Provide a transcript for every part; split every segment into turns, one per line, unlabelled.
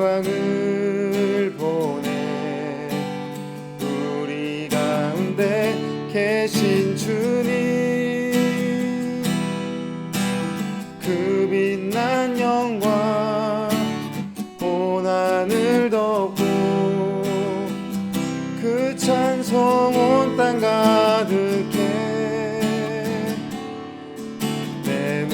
영광을 보내. 우리 가운데 계신 주님, 그 빛난 영광 온 하늘 덮고, 그 찬송 온 땅 가득해. 내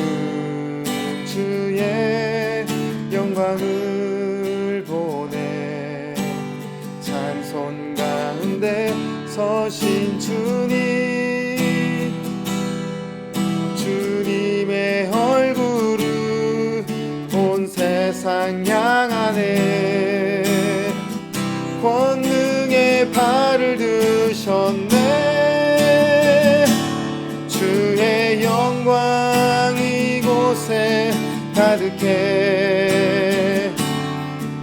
문주의 영광을 보내. 찬송 가운데 서신 주님, 주님의 얼굴을 온 세상 향하네. 권능의 발을 드셨네. 주의 영광 이곳에 가득해.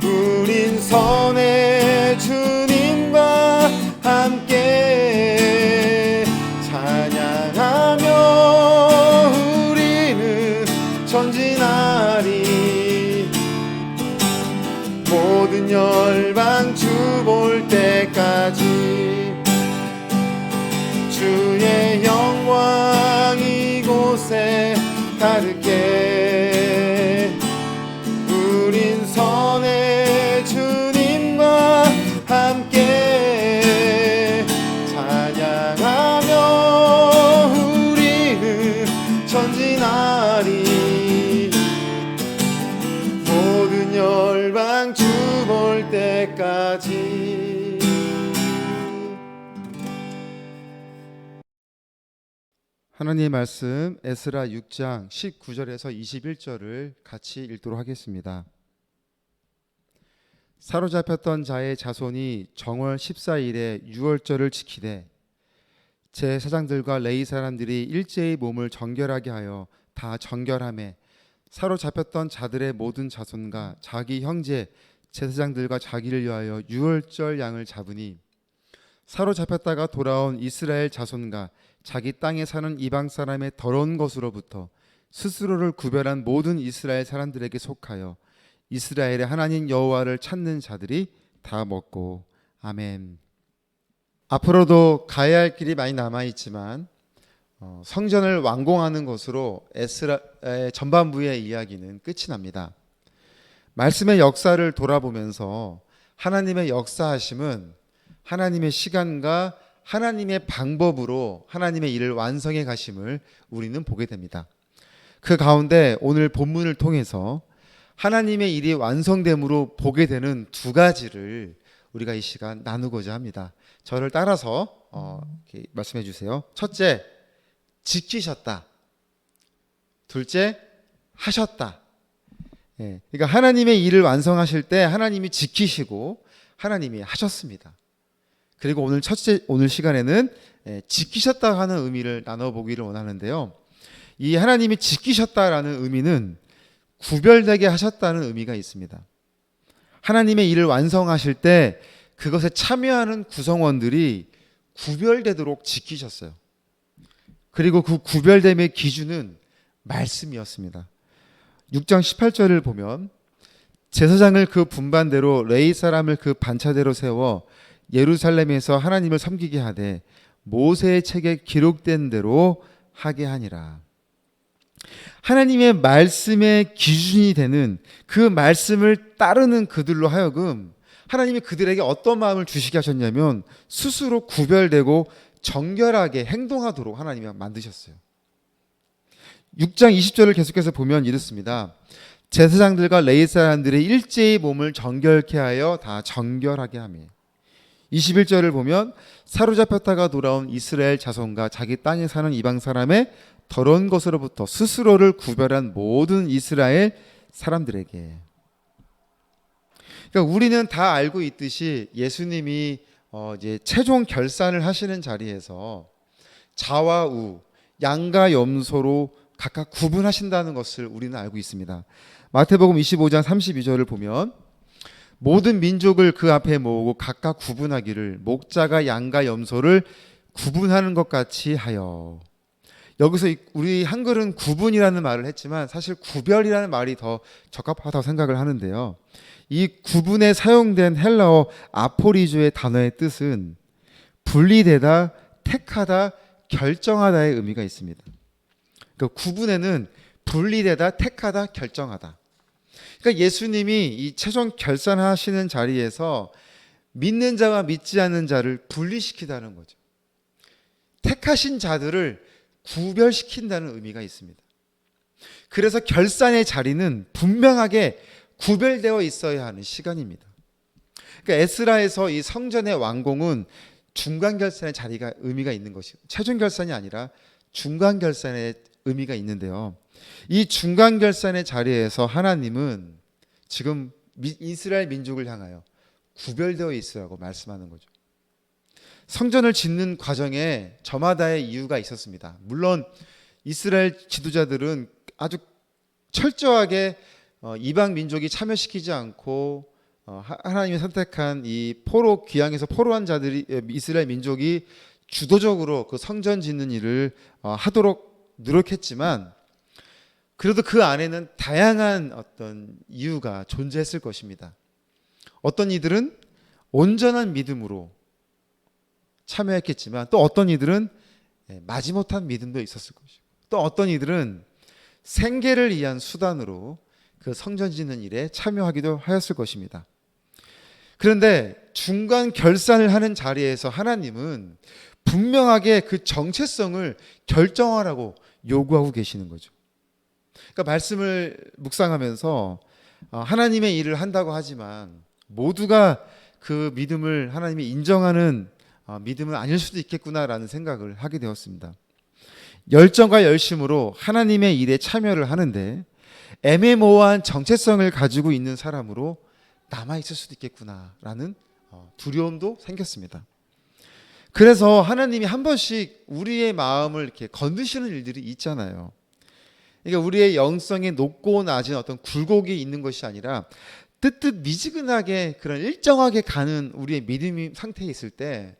우린 선의 주님과 함께 찬양하며 우리는 전진하리. 모든 열방 주 볼 때까지 주의 영광 이곳에 가득해. 우린 선의 주님과 함께 찬양하며 우리는 전진하리. 모든 열방 주 볼 때까지. 하나님의 말씀 에스라 6장 19절에서 21절을 같이 읽도록 하겠습니다. 사로잡혔던 자의 자손이 정월 14일에 유월절을 지키되 제사장들과 레위 사람들이 일제히 몸을 정결하게 하여 다 정결하매 사로잡혔던 자들의 모든 자손과 자기 형제 제사장들과 자기를 위하여 유월절 양을 잡으니 사로잡혔다가 돌아온 이스라엘 자손과 자기 땅에 사는 이방 사람의 더러운 것으로부터 스스로를 구별한 모든 이스라엘 사람들에게 속하여 이스라엘의 하나님 여호와를 찾는 자들이 다 먹고. 아멘. 앞으로도 가야 할 길이 많이 남아있지만 성전을 완공하는 것으로 에스라의 전반부의 이야기는 끝이 납니다. 말씀의 역사를 돌아보면서 하나님의 역사하심은 하나님의 시간과 하나님의 방법으로 하나님의 일을 완성해 가심을 우리는 보게 됩니다. 그 가운데 오늘 본문을 통해서 하나님의 일이 완성됨으로 보게 되는 두 가지를 우리가 이 시간 나누고자 합니다. 저를 따라서 이렇게 말씀해 주세요. 첫째, 지키셨다. 둘째, 하셨다. 그러니까 하나님의 일을 완성하실 때 하나님이 지키시고 하나님이 하셨습니다. 그리고 오늘 시간에는 지키셨다 하는 의미를 나눠보기를 원하는데요. 이 하나님이 지키셨다라는 의미는 구별되게 하셨다는 의미가 있습니다. 하나님의 일을 완성하실 때 그것에 참여하는 구성원들이 구별되도록 지키셨어요. 그리고 그 구별됨의 기준은 말씀이었습니다. 6장 18절을 보면 제사장을 그 분반대로 레위 사람을 그 반차대로 세워 예루살렘에서 하나님을 섬기게 하되 모세의 책에 기록된 대로 하게 하니라. 하나님의 말씀의 기준이 되는 그 말씀을 따르는 그들로 하여금 하나님이 그들에게 어떤 마음을 주시게 하셨냐면 스스로 구별되고 정결하게 행동하도록 하나님이 만드셨어요. 6장 20절을 계속해서 보면 이렇습니다. 제사장들과 레위 사람들이 일제히 몸을 정결케 하여 다 정결하게 하며. 21절을 보면 사로잡혔다가 돌아온 이스라엘 자손과 자기 땅에 사는 이방 사람의 더러운 것으로부터 스스로를 구별한 모든 이스라엘 사람들에게. 그러니까 우리는 다 알고 있듯이 예수님이 이제 최종 결산을 하시는 자리에서 자와 우, 양과 염소로 각각 구분하신다는 것을 우리는 알고 있습니다. 마태복음 25장 32절을 보면 모든 민족을 그 앞에 모으고 각각 구분하기를 목자가 양과 염소를 구분하는 것 같이 하여. 여기서 우리 한글은 구분이라는 말을 했지만 사실 구별이라는 말이 더 적합하다고 생각을 하는데요. 이 구분에 사용된 헬라어 아포리조의 단어의 뜻은 분리되다, 택하다, 결정하다의 의미가 있습니다. 그러니까 구분에는 분리되다, 택하다, 결정하다. 그러니까 예수님이 이 최종 결산하시는 자리에서 믿는 자와 믿지 않는 자를 분리시키다는 거죠. 택하신 자들을 구별시킨다는 의미가 있습니다. 그래서 결산의 자리는 분명하게 구별되어 있어야 하는 시간입니다. 그러니까 에스라에서 이 성전의 완공은 중간 결산의 자리가 의미가 있는 것이고 최종 결산이 아니라 중간 결산의 의미가 있는데요. 이 중간 결산의 자리에서 하나님은 지금 이스라엘 민족을 향하여 구별되어 있으라고 말씀하는 거죠. 성전을 짓는 과정에 저마다의 이유가 있었습니다. 물론 이스라엘 지도자들은 아주 철저하게 이방 민족이 참여시키지 않고 하나님이 선택한 이 포로 귀향에서 포로한 자들이 이스라엘 민족이 주도적으로 그 성전 짓는 일을 하도록 노력했지만 그래도 그 안에는 다양한 어떤 이유가 존재했을 것입니다. 어떤 이들은 온전한 믿음으로 참여했겠지만 또 어떤 이들은 마지못한 믿음도 있었을 것이고 또 어떤 이들은 생계를 위한 수단으로 그 성전 짓는 일에 참여하기도 하였을 것입니다. 그런데 중간 결산을 하는 자리에서 하나님은 분명하게 그 정체성을 결정하라고 요구하고 계시는 거죠. 그러니까 말씀을 묵상하면서 하나님의 일을 한다고 하지만 모두가 그 믿음을 하나님이 인정하는 믿음은 아닐 수도 있겠구나라는 생각을 하게 되었습니다. 열정과 열심으로 하나님의 일에 참여를 하는데 애매모호한 정체성을 가지고 있는 사람으로 남아있을 수도 있겠구나라는 두려움도 생겼습니다. 그래서 하나님이 한 번씩 우리의 마음을 이렇게 건드시는 일들이 있잖아요. 그러니까 우리의 영성에 높고 낮은 어떤 굴곡이 있는 것이 아니라 뜨뜻미지근하게 그런 일정하게 가는 우리의 믿음의 상태에 있을 때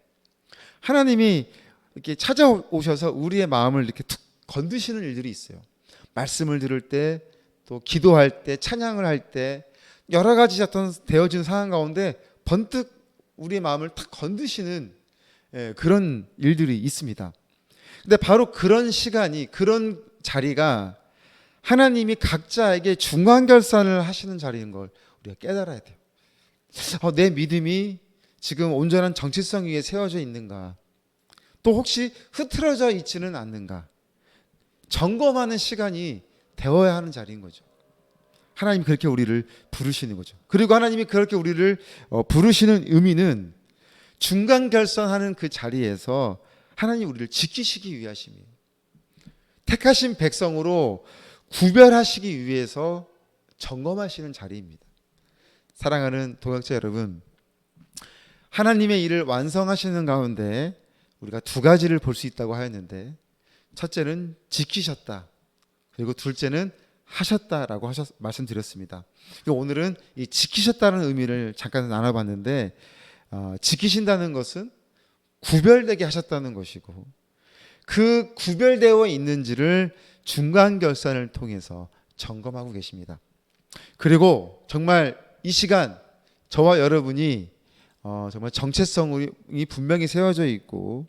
하나님이 이렇게 찾아오셔서 우리의 마음을 이렇게 툭 건드시는 일들이 있어요. 말씀을 들을 때, 또 기도할 때, 찬양을 할 때 여러 가지 어떤 되어진 상황 가운데 번뜩 우리의 마음을 탁 건드시는 그런 일들이 있습니다. 근데 바로 그런 시간이, 그런 자리가 하나님이 각자에게 중간결산을 하시는 자리인 걸 우리가 깨달아야 돼요. 내 믿음이 지금 온전한 정체성 위에 세워져 있는가? 또 혹시 흐트러져 있지는 않는가? 점검하는 시간이 되어야 하는 자리인 거죠. 하나님이 그렇게 우리를 부르시는 거죠. 그리고 하나님이 그렇게 우리를 부르시는 의미는 중간 결산하는 그 자리에서 하나님이 우리를 지키시기 위하심이에요. 택하신 백성으로 구별하시기 위해서 점검하시는 자리입니다. 사랑하는 동역자 여러분, 하나님의 일을 완성하시는 가운데 우리가 두 가지를 볼 수 있다고 하였는데, 첫째는 지키셨다, 그리고 둘째는 하셨다라고 말씀드렸습니다. 오늘은 이 지키셨다는 의미를 잠깐 나눠봤는데, 지키신다는 것은 구별되게 하셨다는 것이고, 그 구별되어 있는지를 중간 결산을 통해서 점검하고 계십니다. 그리고 정말 이 시간 저와 여러분이 정말 정체성이 분명히 세워져 있고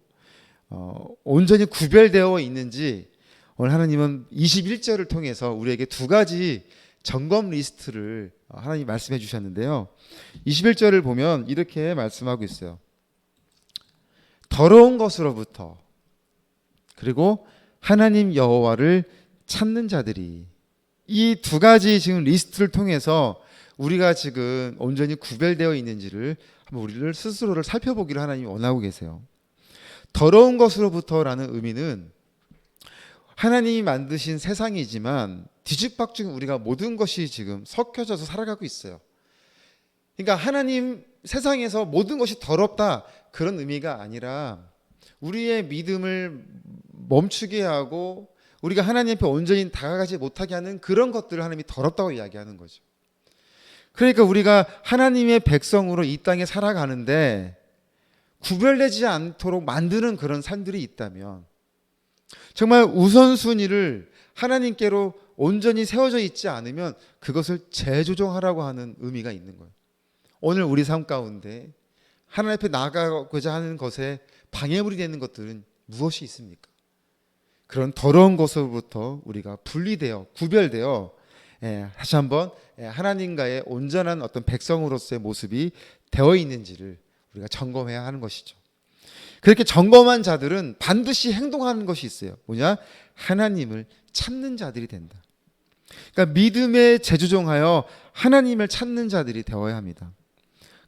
온전히 구별되어 있는지 오늘 하나님은 21절을 통해서 우리에게 두 가지 점검 리스트를 하나님이 말씀해 주셨는데요. 21절을 보면 이렇게 말씀하고 있어요. 더러운 것으로부터, 그리고 하나님 여호와를 찾는 자들이, 이 두 가지 지금 리스트를 통해서 우리가 지금 온전히 구별되어 있는지를 한번 우리를 스스로를 살펴보기를 하나님이 원하고 계세요. 더러운 것으로부터라는 의미는 하나님이 만드신 세상이지만 뒤죽박죽 우리가 모든 것이 지금 섞여져서 살아가고 있어요. 그러니까 하나님 세상에서 모든 것이 더럽다, 그런 의미가 아니라 우리의 믿음을 멈추게 하고 우리가 하나님 앞에 온전히 다가가지 못하게 하는 그런 것들을 하나님이 더럽다고 이야기하는 거죠. 그러니까 우리가 하나님의 백성으로 이 땅에 살아가는데 구별되지 않도록 만드는 그런 삶들이 있다면, 정말 우선순위를 하나님께로 온전히 세워져 있지 않으면 그것을 재조정하라고 하는 의미가 있는 거예요. 오늘 우리 삶 가운데 하나님 앞에 나아가고자 하는 것에 방해물이 되는 것들은 무엇이 있습니까? 그런 더러운 것으로부터 우리가 분리되어 구별되어 다시 한번 하나님과의 온전한 어떤 백성으로서의 모습이 되어 있는지를 우리가 점검해야 하는 것이죠. 그렇게 점검한 자들은 반드시 행동하는 것이 있어요. 뭐냐? 하나님을 찾는 자들이 된다. 그러니까 믿음에 재조정하여 하나님을 찾는 자들이 되어야 합니다.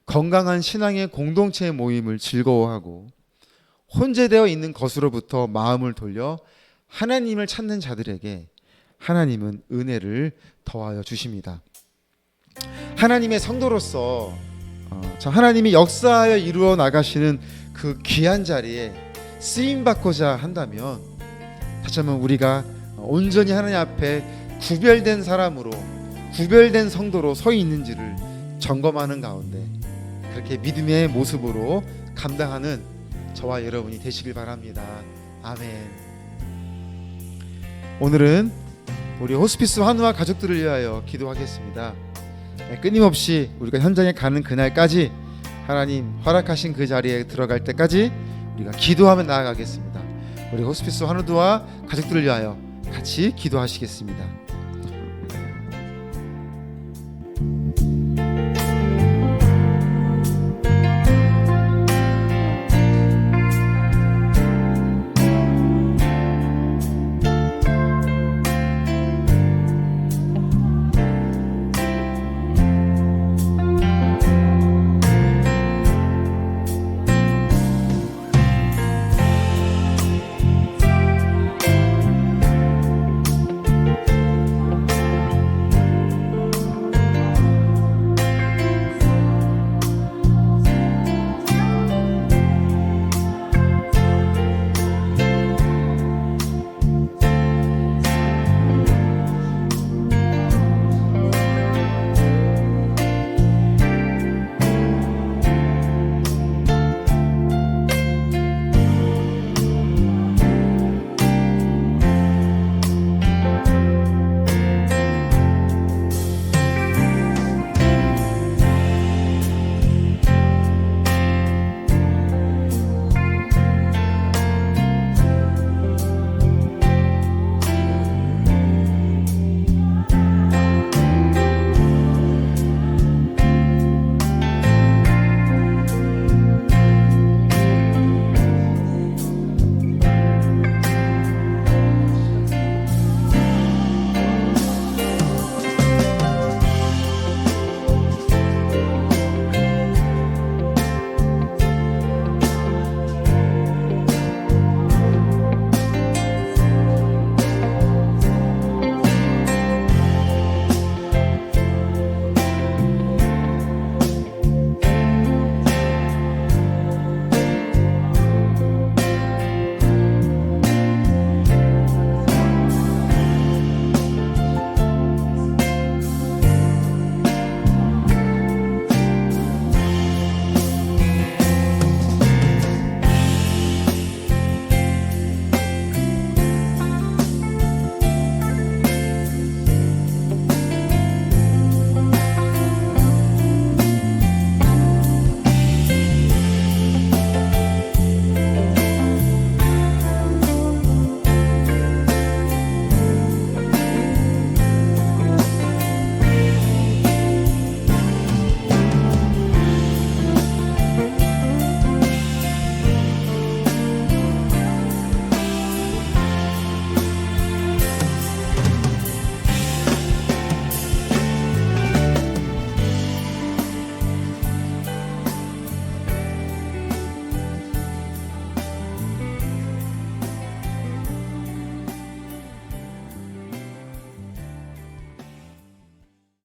건강한 신앙의 공동체의 모임을 즐거워하고 혼재되어 있는 것으로부터 마음을 돌려 하나님을 찾는 자들에게 하나님은 은혜를 더하여 주십니다. 하나님의 성도로서 하나님이 역사하여 이루어 나가시는 그 귀한 자리에 쓰임 받고자 한다면 다시 한번 우리가 온전히 하나님 앞에 구별된 사람으로 구별된 성도로 서 있는지를 점검하는 가운데 그렇게 믿음의 모습으로 감당하는 저와 여러분이 되시길 바랍니다. 아멘. 오늘은 우리 호스피스 환우와 가족들을 위하여 기도하겠습니다. 끊임없이 우리가 현장에 가는 그날까지 하나님 허락하신 그 자리에 들어갈 때까지 우리가 기도하며 나아가겠습니다. 우리 호스피스 환우와 가족들을 위하여 같이 기도하시겠습니다.